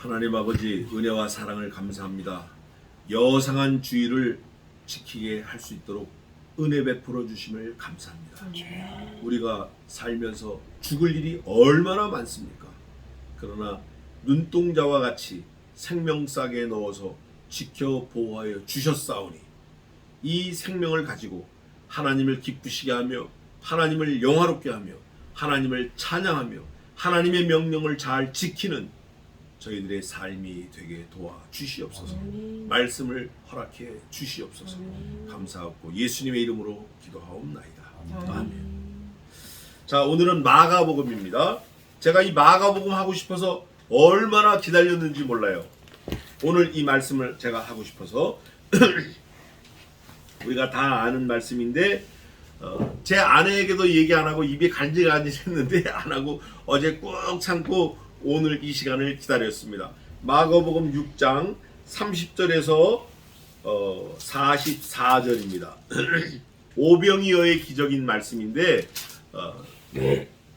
하나님 아버지 은혜와 사랑을 감사합니다. 여상한 주의를 지키게 할 수 있도록 은혜 베풀어 주심을 감사합니다. 우리가 살면서 죽을 일이 얼마나 많습니까? 그러나 눈동자와 같이 생명싸게 넣어서 지켜 보호하여 주셨사오니 이 생명을 가지고 하나님을 기쁘시게 하며 하나님을 영화롭게 하며 하나님을 찬양하며 하나님의 명령을 잘 지키는 저희들의 삶이 되게 도와 주시옵소서. 말씀을 허락해 주시옵소서. 감사하고 예수님의 이름으로 기도하옵나이다. 아멘. 자, 오늘은 마가복음입니다. 제가 이 마가복음 하고 싶어서 얼마나 기다렸는지 몰라요. 오늘 이 말씀을 제가 하고 싶어서 우리가 다 아는 말씀인데 제 아내에게도 얘기 안 하고 입에 간질간질했는데 안 하고 어제 꾹 참고 오늘 이 시간을 기다렸습니다. 마가복음 6장 30절에서 44절입니다. 오병이어의 기적인 말씀인데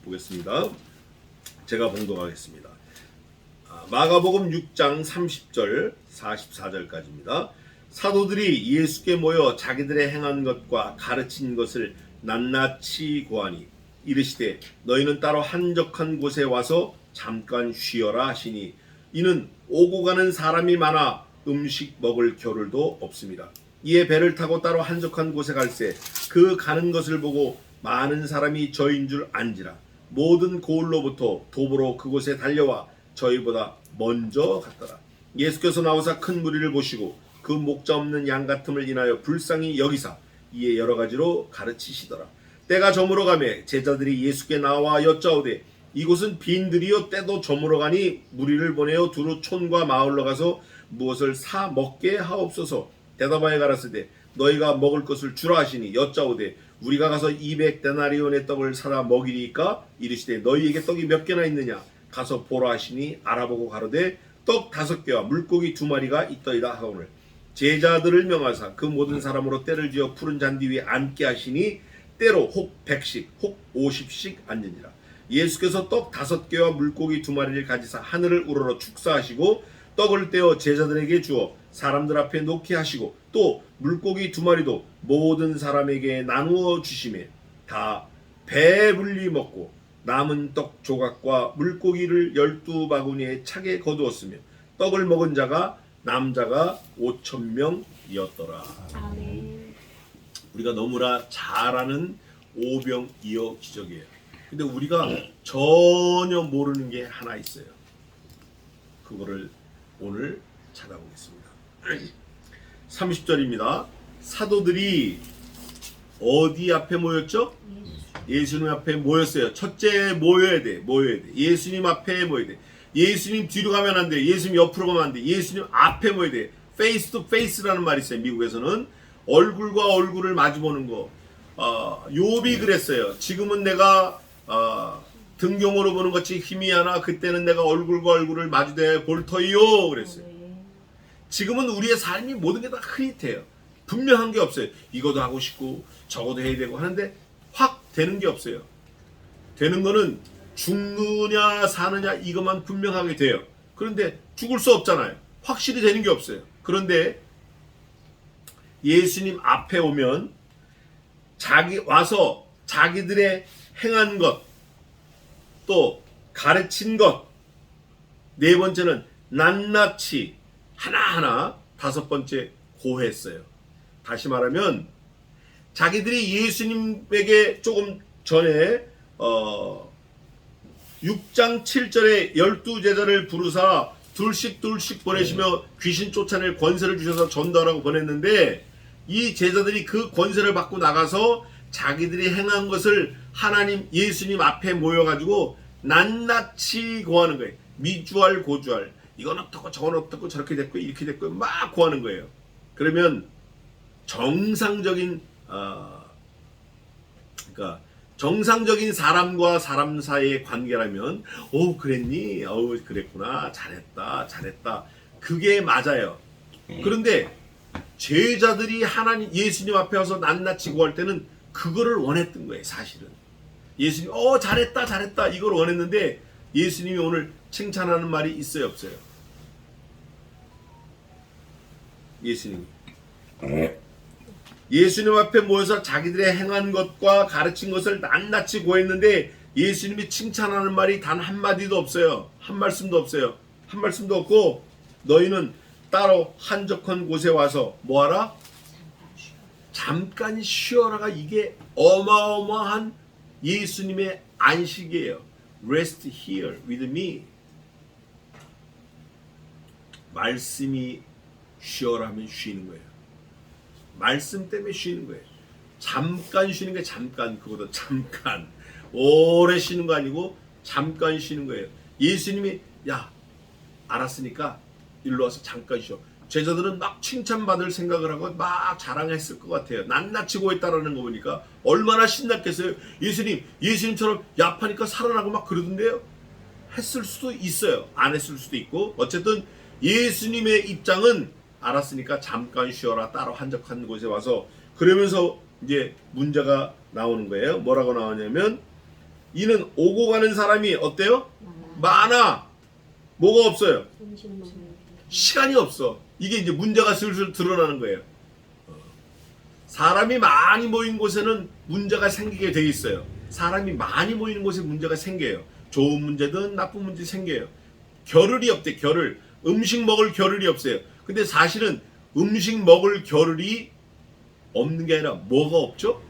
보겠습니다. 제가 봉독하겠습니다. 마가복음 6장 30절 44절까지입니다. 사도들이 예수께 모여 자기들의 행한 것과 가르친 것을 낱낱이 고하니 이르시되 너희는 따로 한적한 곳에 와서 잠깐 쉬어라 하시니 이는 오고 가는 사람이 많아 음식 먹을 겨를도 없습니다. 이에 배를 타고 따로 한적한 곳에 갈새 그 가는 것을 보고 많은 사람이 저인 줄 안지라 모든 고을로부터 도보로 그곳에 달려와 저희보다 먼저 갔더라. 예수께서 나오사 큰 무리를 보시고 그 목자 없는 양 같음을 인하여 불쌍히 여기사 이에 여러 가지로 가르치시더라. 때가 저물어 가매 제자들이 예수께 나와 여짜오되 이곳은 빈들이요 때도 저물어 가니 무리를 보내어 두루 촌과 마을로 가서 무엇을 사 먹게 하옵소서. 대답하여 가라사대 너희가 먹을 것을 주라 하시니 여짜오되 우리가 가서 200데나리온의 떡을 사다 먹이리까 이르시되 너희에게 떡이 몇 개나 있느냐 가서 보라 하시니 알아보고 가로되 떡 5개와 물고기 2마리가 있더이다 하오늘 제자들을 명하사 그 모든 사람으로 때를 지어 푸른 잔디 위에 앉게 하시니 때로 혹 100씩 혹 50씩 앉으니라. 예수께서 떡 5개와 물고기 2마리를 가지사 하늘을 우러러 축사하시고 떡을 떼어 제자들에게 주어 사람들 앞에 놓게 하시고 또 물고기 2마리도 모든 사람에게 나누어 주시매 다 배불리 먹고 남은 떡 조각과 물고기를 12바구니에 차게 거두었으며 떡을 먹은 자가 남자가 5,000명이었더라. 우리가 너무나 잘 아는 오병이어 기적이에요. 근데 우리가 전혀 모르는 게 하나 있어요. 그거를 오늘 찾아보겠습니다. 30절입니다. 사도들이 어디 앞에 모였죠? 예수님 앞에 모였어요. 첫째 모여야 돼. 예수님 앞에 모여야 돼. 예수님 뒤로 가면 안 돼. 예수님 옆으로 가면 안 돼. 예수님 앞에 모여야 돼. 페이스 투 페이스라는 말이 있어요. 미국에서는 얼굴과 얼굴을 마주보는 거. 욥이 그랬어요. 지금은 내가 등경으로 보는 것이 희미하나 그때는 내가 얼굴과 얼굴을 마주대 볼 터이요 그랬어요. 지금은 우리의 삶이 모든 게 다 흐릿해요. 분명한 게 없어요. 이것도 하고 싶고 저것도 해야 되고 하는데 확 되는 게 없어요. 되는 거는 죽느냐 사느냐 이것만 분명하게 돼요. 그런데 죽을 수 없잖아요. 확실히 되는 게 없어요. 그런데 예수님 앞에 오면 와서 자기들의 행한 것, 또 가르친 것, 네 번째는 낱낱이 하나하나, 5번째 고했어요. 다시 말하면 자기들이 예수님에게 조금 전에 6장 7절에 12제자를 부르사 둘씩 보내시며 귀신 쫓아낼 권세를 주셔서 전도하라고 보냈는데 이 제자들이 그 권세를 받고 나가서 자기들이 행한 것을 하나님 예수님 앞에 모여가지고 낱낱이 고하는 거예요. 미주알 고주알 이건 어떻고 저건 어떻고 저렇게 됐고 이렇게 됐고 막 고하는 거예요. 그러면 정상적인 그러니까 정상적인 사람과 사람 사이의 관계라면 오 그랬니? 그랬구나. 잘했다. 그게 맞아요. 그런데 제자들이 하나님 예수님 앞에 와서 낱낱이 구할 때는 그거를 원했던 거예요. 사실은 예수님 잘했다 이걸 원했는데 예수님이 오늘 칭찬하는 말이 있어요 없어요? 예수님. 예수님 앞에 모여서 자기들의 행한 것과 가르친 것을 낱낱이 고했는데 예수님이 칭찬하는 말이 단 한마디도 없어요. 한 말씀도 없어요. 한 말씀도 없고 너희는 따로 한적한 곳에 와서 뭐하라? 잠깐 쉬어라가 이게 어마어마한 예수님의 안식이에요. Rest here with me. 말씀이 쉬어라 하면 쉬는 거예요. 말씀 때문에 쉬는 거예요. 잠깐 쉬는 게 잠깐, 그것도 잠깐. 오래 쉬는 거 아니고 잠깐 쉬는 거예요. 예수님이 야 알았으니까 일로 와서 잠깐 쉬어. 제자들은 막 칭찬받을 생각을 하고 막 자랑했을 것 같아요. 낱낱이 고했다라는 거 보니까 얼마나 신났겠어요. 예수님처럼 약하니까 살아나고 막 그러던데요. 했을 수도 있어요. 안 했을 수도 있고. 어쨌든 예수님의 입장은 알았으니까 잠깐 쉬어라. 따로 한적한 곳에 와서. 그러면서 이제 문제가 나오는 거예요. 뭐라고 나오냐면 이는 오고 가는 사람이 어때요? 많아. 뭐가 없어요? 시간이 없어. 이게 이제 문제가 슬슬 드러나는 거예요. 사람이 많이 모인 곳에는 문제가 생기게 돼 있어요. 사람이 많이 모이는 곳에 문제가 생겨요. 좋은 문제든 나쁜 문제 생겨요. 겨를이 없대. 겨를. 음식 먹을 겨를이 없어요. 근데 사실은 음식 먹을 겨를이 없는 게 아니라 뭐가 없죠?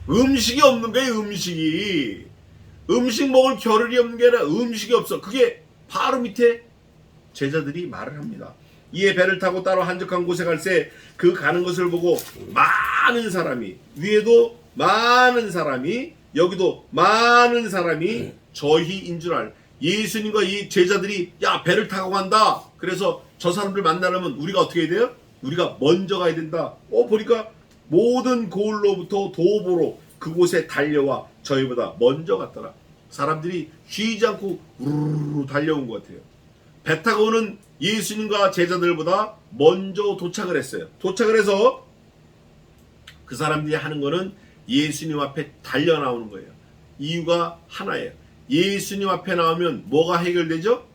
음식이 없는 거예요. 음식이. 음식 먹을 겨를이 없는 게 아니라 음식이 없어. 그게 바로 밑에 제자들이 말을 합니다. 이에 배를 타고 따로 한적한 곳에 갈새 그 가는 것을 보고 많은 사람이, 위에도 많은 사람이, 여기도 많은 사람이 저희인 줄 알. 예수님과 이 제자들이 야 배를 타고 간다. 그래서 저 사람들 만나려면 우리가 어떻게 해야 돼요? 우리가 먼저 가야 된다. 보니까 모든 고을로부터 도보로 그곳에 달려와 저희보다 먼저 갔더라. 사람들이 쉬지 않고 우르르 달려온 것 같아요. 배 타고 오는 예수님과 제자들보다 먼저 도착을 했어요. 도착을 해서 그 사람들이 하는 거는 예수님 앞에 달려 나오는 거예요. 이유가 하나예요. 예수님 앞에 나오면 뭐가 해결되죠?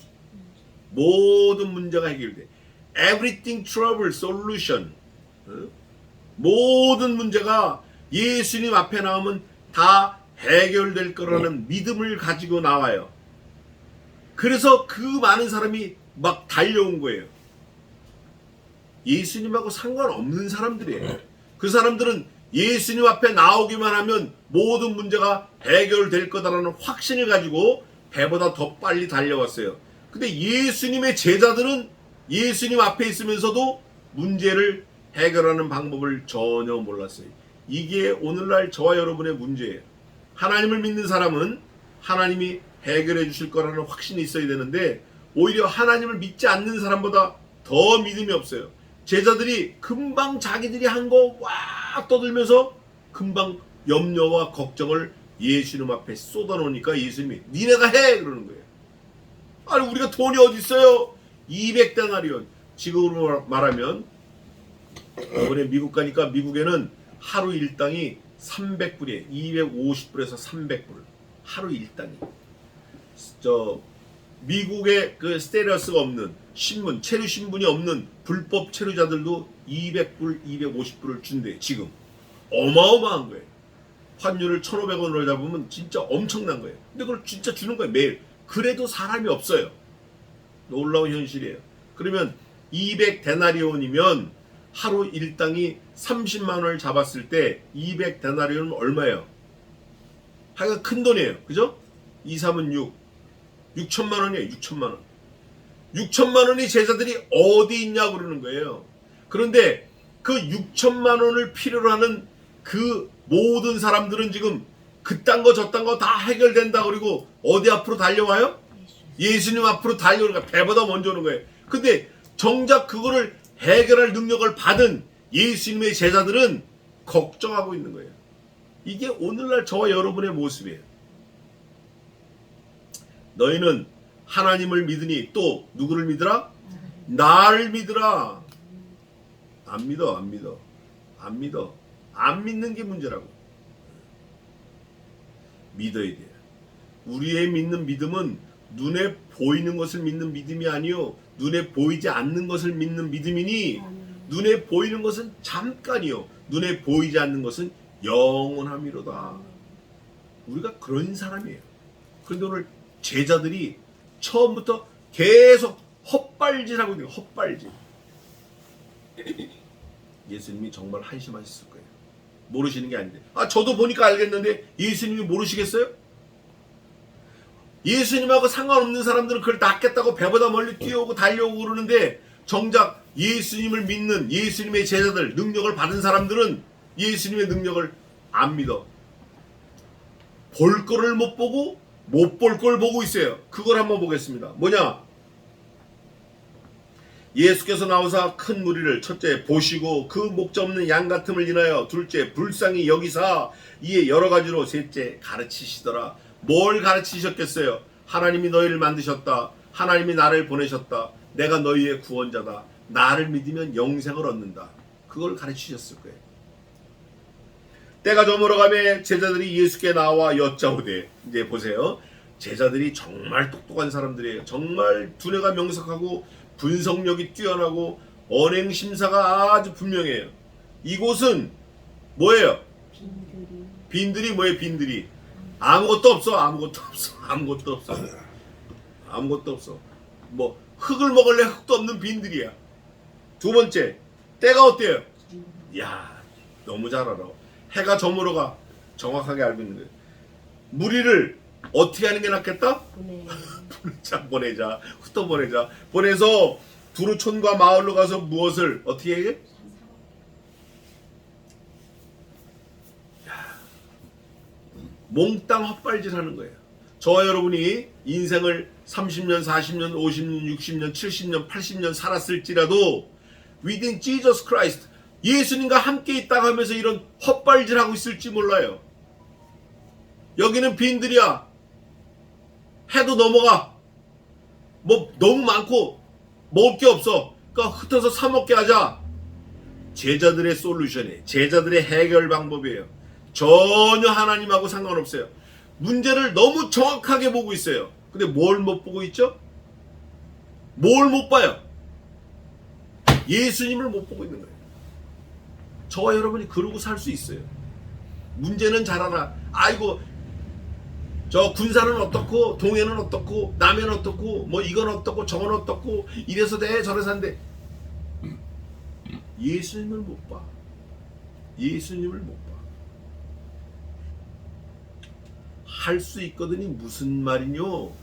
모든 문제가 해결돼. Everything trouble solution. 모든 문제가 예수님 앞에 나오면 다 해결될 거라는 믿음을 가지고 나와요. 그래서 그 많은 사람이 막 달려온 거예요. 예수님하고 상관없는 사람들이에요. 그 사람들은 예수님 앞에 나오기만 하면 모든 문제가 해결될 거다라는 확신을 가지고 배보다 더 빨리 달려왔어요. 근데 예수님의 제자들은 예수님 앞에 있으면서도 문제를 해결하는 방법을 전혀 몰랐어요. 이게 오늘날 저와 여러분의 문제예요. 하나님을 믿는 사람은 하나님이 해결해 주실 거라는 확신이 있어야 되는데 오히려 하나님을 믿지 않는 사람보다 더 믿음이 없어요. 제자들이 금방 자기들이 한 거 와 떠들면서 금방 염려와 걱정을 예수님 앞에 쏟아놓으니까 예수님이 니네가 해 그러는 거예요. 아니 우리가 돈이 어디 있어요? 200데나리온. 지금으로 말하면 이번에 미국 가니까 미국에는 하루 일당이 300불이에요. 250불에서 300불. 하루 일당이. 미국에 그 스테레오스가 없는 신문, 체류 신분이 없는 불법 체류자들도 200불, 250불을 준대. 지금 어마어마한 거예요. 환율을 1,500원으로 잡으면 진짜 엄청난 거예요. 근데 그걸 진짜 주는 거예요. 매일. 그래도 사람이 없어요. 놀라운 현실이에요. 그러면 200데나리온이면 하루 일당이 30만 원을 잡았을 때 200데나리온은 얼마예요? 하여간 큰 돈이에요. 그죠? 2, 3은 6. 6천만 원이에요. 6천만 원. 6천만 원이 제자들이 어디 있냐 그러는 거예요. 그런데 그 6천만 원을 필요로 하는 그 모든 사람들은 지금 그딴 거 저딴 거 다 해결된다 그리고 어디 앞으로 달려와요? 예수님 앞으로 달려오니까 배보다 먼저 오는 거예요. 근데 정작 그거를 해결할 능력을 받은 예수님의 제자들은 걱정하고 있는 거예요. 이게 오늘날 저와 여러분의 모습이에요. 너희는 하나님을 믿으니 또 누구를 믿으라? 나를 믿으라. 안 믿어. 안 믿는 게 문제라고. 믿어야 돼요. 우리의 믿는 믿음은 눈에 보이는 것을 믿는 믿음이 아니요 눈에 보이지 않는 것을 믿는 믿음이니 눈에 보이는 것은 잠깐이요 눈에 보이지 않는 것은 영원함이로다. 우리가 그런 사람이에요. 그런데 오늘 제자들이 처음부터 계속 헛발질하고 있는 거예요. 헛발질. 예수님이 정말 한심하셨을 거예요. 모르시는 게 아닌데. 저도 보니까 알겠는데 예수님이 모르시겠어요? 예수님하고 상관없는 사람들은 그걸 낫겠다고 배보다 멀리 뛰어오고 달려오고 그러는데 정작 예수님을 믿는 예수님의 제자들, 능력을 받은 사람들은 예수님의 능력을 안 믿어. 볼 거를 못 보고 못 볼 걸 보고 있어요. 그걸 한번 보겠습니다. 뭐냐? 예수께서 나오사 큰 무리를 첫째 보시고 그 목자 없는 양 같음을 인하여 둘째 불쌍히 여기사 이에 여러 가지로 셋째 가르치시더라. 뭘 가르치셨겠어요? 하나님이 너희를 만드셨다. 하나님이 나를 보내셨다. 내가 너희의 구원자다. 나를 믿으면 영생을 얻는다. 그걸 가르치셨을 거예요. 때가 저물어가며 제자들이 예수께 나와 여짜오되, 이제 보세요. 제자들이 정말 똑똑한 사람들이에요. 정말 두뇌가 명석하고 분석력이 뛰어나고 언행 심사가 아주 분명해요. 이곳은 뭐예요? 빈들이 뭐예요? 빈들이 아무것도 없어. 아무것도 없어. 아무것도 없어. 아무것도 없어. 뭐 흙을 먹을래 흙도 없는 빈들이야. 두 번째, 때가 어때요? 야, 너무 잘 알아. 해가 저물어가. 정확하게 알고 있는 거예요. 무리를 어떻게 하는 게 낫겠다? 보내자. 흩어보내자. 보내서 두루촌과 마을로 가서 무엇을 어떻게 해? 몽땅 헛발질하는 거예요. 저와 여러분이 인생을 30년, 40년, 50년, 60년, 70년, 80년 살았을지라도 within Jesus Christ, 예수님과 함께 있다가 하면서 이런 헛발질하고 있을지 몰라요. 여기는 빈들이야. 해도 넘어가. 뭐 너무 많고 먹을 게 없어. 그러니까 흩어서 사 먹게 하자. 제자들의 솔루션이에요. 제자들의 해결 방법이에요. 전혀 하나님하고 상관없어요. 문제를 너무 정확하게 보고 있어요. 근데 뭘 못 보고 있죠? 뭘 못 봐요? 예수님을 못 보고 있는 거예요. 저와 여러분이 그러고 살 수 있어요. 문제는 잘 알아. 아이고 저 군사는 어떻고 동해는 어떻고 남해는 어떻고 뭐 이건 어떻고 저건 어떻고 이래서 돼 저래서 안 돼. 예수님을 못 봐. 예수님을 못 봐. 할 수 있거든이 무슨 말이뇨?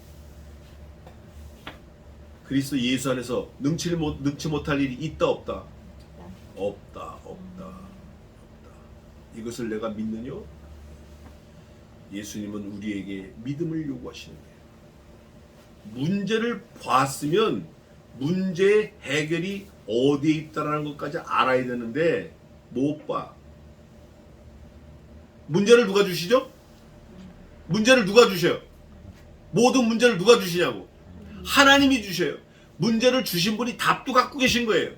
그리스도 예수 안에서 능치 못할 일이 있다 없다? 없다. 이것을 내가 믿느뇨? 예수님은 우리에게 믿음을 요구하시는 거예요. 문제를 봤으면 문제의 해결이 어디에 있다는 것까지 알아야 되는데 못 봐. 문제를 누가 주시죠? 문제를 누가 주셔요? 모든 문제를 누가 주시냐고? 하나님이 주셔요. 문제를 주신 분이 답도 갖고 계신 거예요.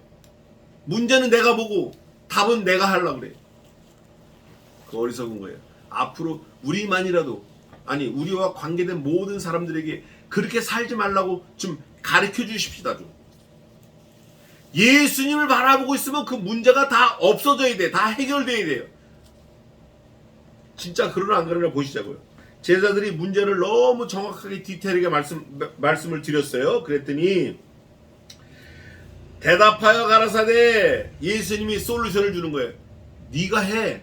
문제는 내가 보고 답은 내가 하려고 그래요. 그 어리석은 거예요. 앞으로 우리만이라도, 아니 우리와 관계된 모든 사람들에게 그렇게 살지 말라고 좀 가르쳐 주십시다. 좀. 예수님을 바라보고 있으면 그 문제가 다 없어져야 돼. 다 해결돼야 돼요. 진짜 그러나 안 그러나 보시자고요. 제자들이 문제를 너무 정확하게 디테일하게 말씀을 드렸어요. 그랬더니 대답하여 가라사대, 예수님이 솔루션을 주는 거예요. 네가 해.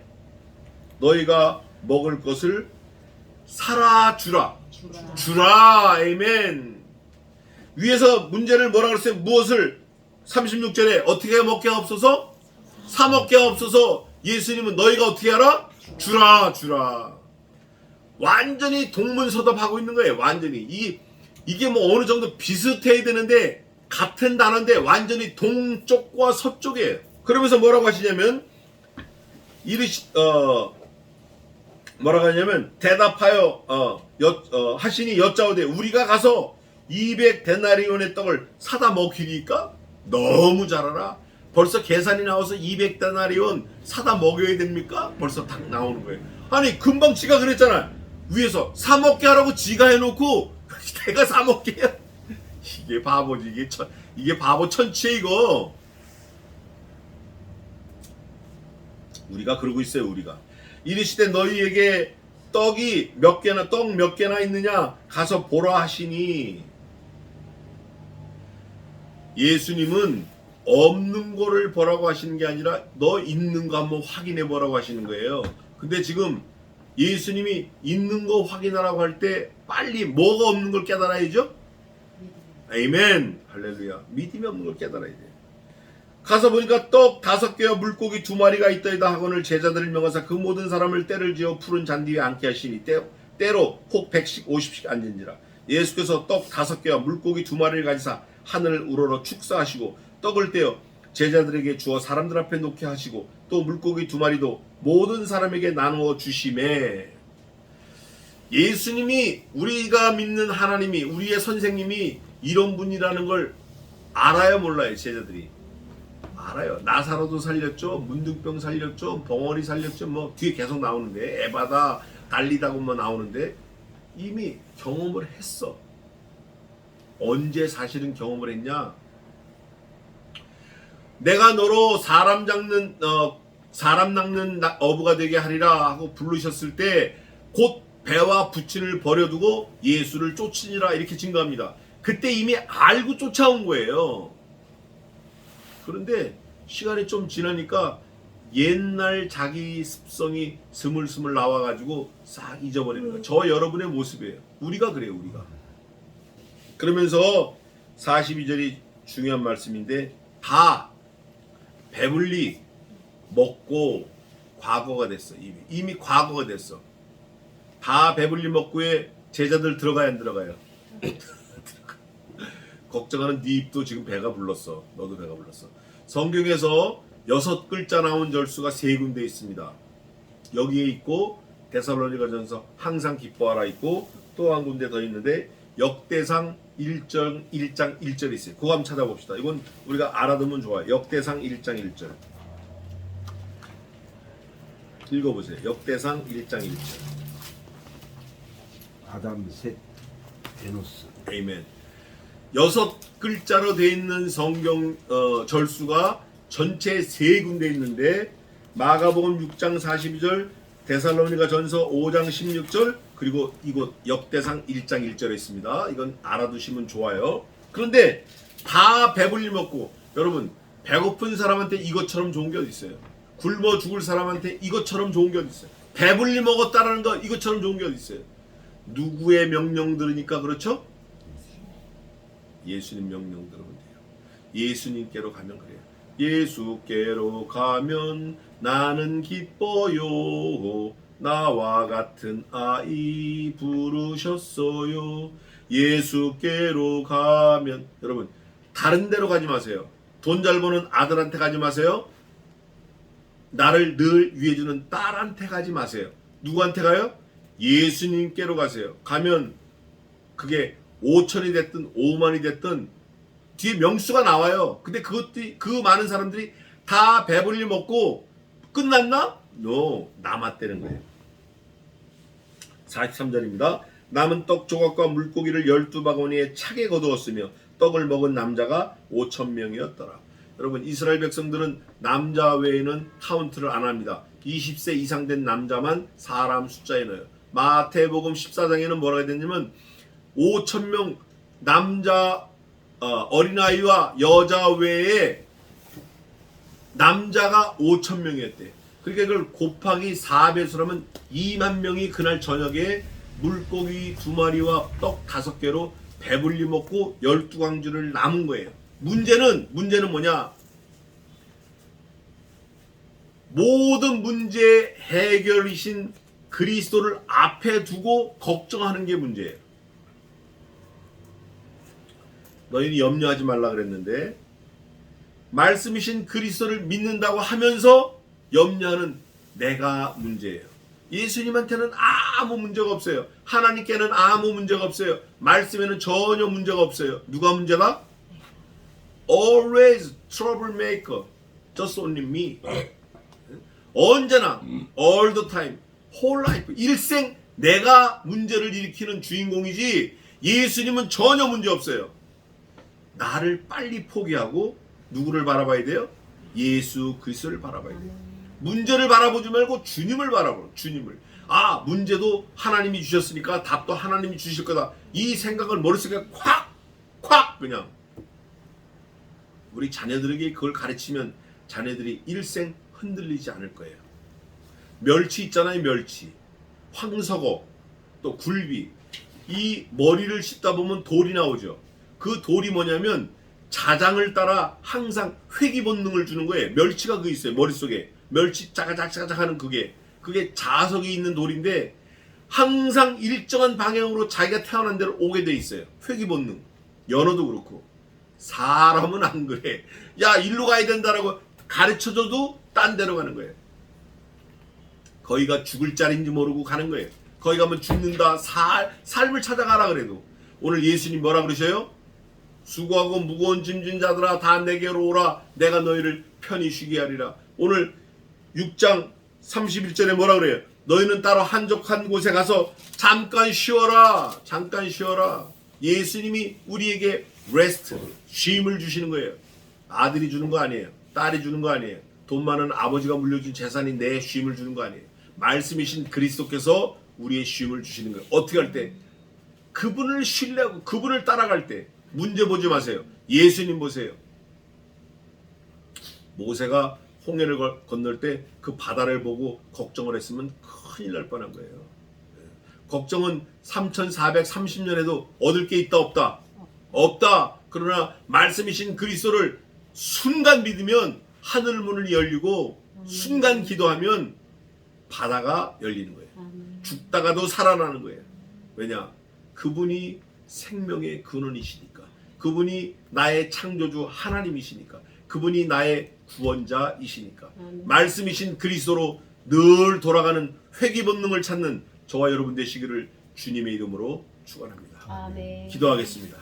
너희가 먹을 것을 사라 주라. 주라. 아멘. 위에서 문제를 뭐라고 그랬어요? 무엇을? 36절에 어떻게 먹게 하옵소서? 사 먹게 하옵소서. 예수님은 너희가 어떻게 하라? 주라. 완전히 동문서답하고 있는 거예요. 완전히. 이게 뭐 어느 정도 비슷해야 되는데 같은 단어인데 완전히 동쪽과 서쪽이에요. 그러면서 뭐라고 하시냐면 뭐라고 하냐면 대답하여 하시니 여짜오되 우리가 가서 200데나리온의 떡을 사다 먹히니까? 너무 잘 알아. 벌써 계산이 나와서 200데나리온 사다 먹여야 됩니까? 벌써 딱 나오는 거예요. 아니 금방 지가 그랬잖아. 위에서 사 먹게 하라고 지가 해놓고 내가 사 먹게요. 이게 바보지. 이게 바보 천치에 이거. 우리가 그러고 있어요. 우리가 이르시되 너희에게 떡 몇 개나 있느냐 가서 보라 하시니, 예수님은 없는 거를 보라고 하시는 게 아니라 너 있는 거 한번 확인해 보라고 하시는 거예요. 근데 지금 예수님이 있는 거 확인하라고 할 때 빨리 뭐가 없는 걸 깨달아야죠. 아멘. 할렐루야. 믿음이 없는 걸 깨달아야 돼. 가서 보니까 떡 5개와 물고기 2마리가 있더이다 하거늘 제자들을 명하사 그 모든 사람을 때를 지어 푸른 잔디 위에 앉게 하시니 때로 혹 100씩 50씩 앉은지라. 예수께서 떡 5개와 물고기 2마리를 가지사 하늘을 우러러 축사하시고 떡을 떼어 제자들에게 주어 사람들 앞에 놓게 하시고 또 물고기 2마리도 모든 사람에게 나누어 주시매. 예수님이, 우리가 믿는 하나님이, 우리의 선생님이 이런 분이라는 걸 알아요 몰라요? 제자들이 알아요. 나사로도 살렸죠, 문둥병 살렸죠, 벙어리 살렸죠, 뭐 뒤에 계속 나오는데, 에바다 달리다고만 나오는데 이미 경험을 했어. 언제 사실은 경험을 했냐? 내가 너로 사람 낚는 어부가 되게 하리라 하고 부르셨을 때 곧 배와 부친을 버려두고 예수를 쫓으니라 이렇게 증거합니다. 그때 이미 알고 쫓아온 거예요. 그런데 시간이 좀 지나니까 옛날 자기 습성이 스물스물 나와가지고 싹 잊어버리는 거예요. 저 여러분의 모습이에요. 우리가 그래요. 우리가. 그러면서 42절이 중요한 말씀인데, 다 배불리 먹고 과거가 됐어. 이미 과거가 됐어. 다 배불리 먹고에 제자들 들어가야 안 들어가요? 걱정하는 네 입도 지금 배가 불렀어. 너도 배가 불렀어. 성경에서 6글자 나온 절수가 3군데 있습니다. 여기에 있고 데살로니가전서 항상 기뻐하라 있고 또 한 군데 더 있는데 역대상 1장 1절이 있어요. 그거 한번 찾아봅시다. 이건 우리가 알아두면 좋아요. 역대상 1장 1절 읽어보세요. 역대상 1장 1절. 아담, 셋, 에노스. 아멘. 6글자로 되어 있는 성경 절수가 전체 3군데 있는데, 마가복음 6장 42절, 데살로니가 전서 5장 16절, 그리고 이곳 역대상 1장 1절에 있습니다. 이건 알아두시면 좋아요. 그런데 다 배불리 먹고, 여러분 배고픈 사람한테 이것처럼 좋은 게 어디 있어요? 굶어 죽을 사람한테 이것처럼 좋은 게 어디 있어요? 배불리 먹었다라는 거 이것처럼 좋은 게 어디 있어요? 누구의 명령 들으니까 그렇죠? 예수님 명령 들으면 돼요. 예수님께로 가면 그래요. 예수께로 가면 나는 기뻐요. 나와 같은 아이 부르셨어요. 예수께로 가면. 여러분 다른 데로 가지 마세요. 돈 잘 버는 아들한테 가지 마세요. 나를 늘 위해주는 딸한테 가지 마세요. 누구한테 가요? 예수님께로 가세요. 가면 그게 5천이 됐든 5만이 됐든 뒤에 명수가 나와요. 근데 그 많은 사람들이 다 배불리 먹고 끝났나? No, 남았다는 거예요. 43절입니다. 남은 떡 조각과 물고기를 12바구니에 차게 거두었으며 떡을 먹은 남자가 5,000명이었더라. 여러분 이스라엘 백성들은 남자 외에는 카운트를 안 합니다. 20세 이상 된 남자만 사람 숫자에 넣어요. 마태복음 14장에는 뭐라고 했냐면 5,000명 남자 어린아이와 여자 외에 남자가 5,000명이었대. 그러니까 그걸 곱하기 4배수로 하면 2만 명이 그날 저녁에 물고기 2마리와 떡 5개로 배불리 먹고 12광주를 남은 거예요. 문제는 뭐냐? 모든 문제 해결이신 그리스도를 앞에 두고 걱정하는 게 문제예요. 너희는 염려하지 말라 그랬는데, 말씀이신 그리스도를 믿는다고 하면서 염려하는 내가 문제예요. 예수님한테는 아무 문제가 없어요. 하나님께는 아무 문제가 없어요. 말씀에는 전혀 문제가 없어요. 누가 문제다? Always troublemaker. Just only me. 언제나 all the time, whole life, 일생 내가 문제를 일으키는 주인공이지 예수님은 전혀 문제 없어요. 나를 빨리 포기하고 누구를 바라봐야 돼요? 예수 그리스도를 바라봐야 돼요. 문제를 바라보지 말고 주님을 바라보라. 주님을. 아, 문제도 하나님이 주셨으니까 답도 하나님이 주실 거다. 이 생각을 머릿속에 콱 그냥. 우리 자녀들에게 그걸 가르치면 자녀들이 일생 흔들리지 않을 거예요. 멸치 있잖아요. 멸치. 황석어, 또 굴비. 이 머리를 씹다 보면 돌이 나오죠. 그 돌이 뭐냐면 자장을 따라 항상 회귀 본능을 주는 거예요. 멸치가 그게 있어요. 머릿속에. 멸치 짜가작짜가작 하는 그게 자석이 있는 돌인데 항상 일정한 방향으로 자기가 태어난 대로 오게 돼 있어요. 회귀 본능. 연어도 그렇고. 사람은 안 그래. 야, 일로 가야 된다라고 가르쳐줘도 딴 데로 가는 거예요. 거기가 죽을 자리인지 모르고 가는 거예요. 거기 가면 죽는다. 삶을 찾아가라 그래도. 오늘 예수님 뭐라 그러셔요? 수고하고 무거운 짐진 자들아 다 내게로 오라. 내가 너희를 편히 쉬게 하리라. 오늘 6장 31절에 뭐라 그래요? 너희는 따로 한적한 곳에 가서 잠깐 쉬어라. 잠깐 쉬어라. 예수님이 우리에게 레스트, 쉼을 주시는 거예요. 아들이 주는 거 아니에요. 딸이 주는 거 아니에요. 돈 많은 아버지가 물려준 재산이 내 쉼을 주는 거 아니에요. 말씀이신 그리스도께서 우리의 쉼을 주시는 거예요. 어떻게 할 때? 그분을 신뢰하고 그분을 따라갈 때 문제 보지 마세요. 예수님 보세요. 모세가 홍해를 건널 때 그 바다를 보고 걱정을 했으면 큰일 날 뻔한 거예요. 걱정은 3430년에도 얻을 게 있다 없다? 없다. 그러나 말씀이신 그리스도를 순간 믿으면 하늘 문을 열리고 순간 기도하면 바다가 열리는 거예요. 죽다가도 살아나는 거예요. 왜냐? 그분이 생명의 근원이시니까. 그분이 나의 창조주 하나님이시니까. 그분이 나의 구원자이시니까. 말씀이신 그리스도로 늘 돌아가는 회귀 본능을 찾는 저와 여러분 되시기를 주님의 이름으로 축원합니다. 아멘. 기도하겠습니다.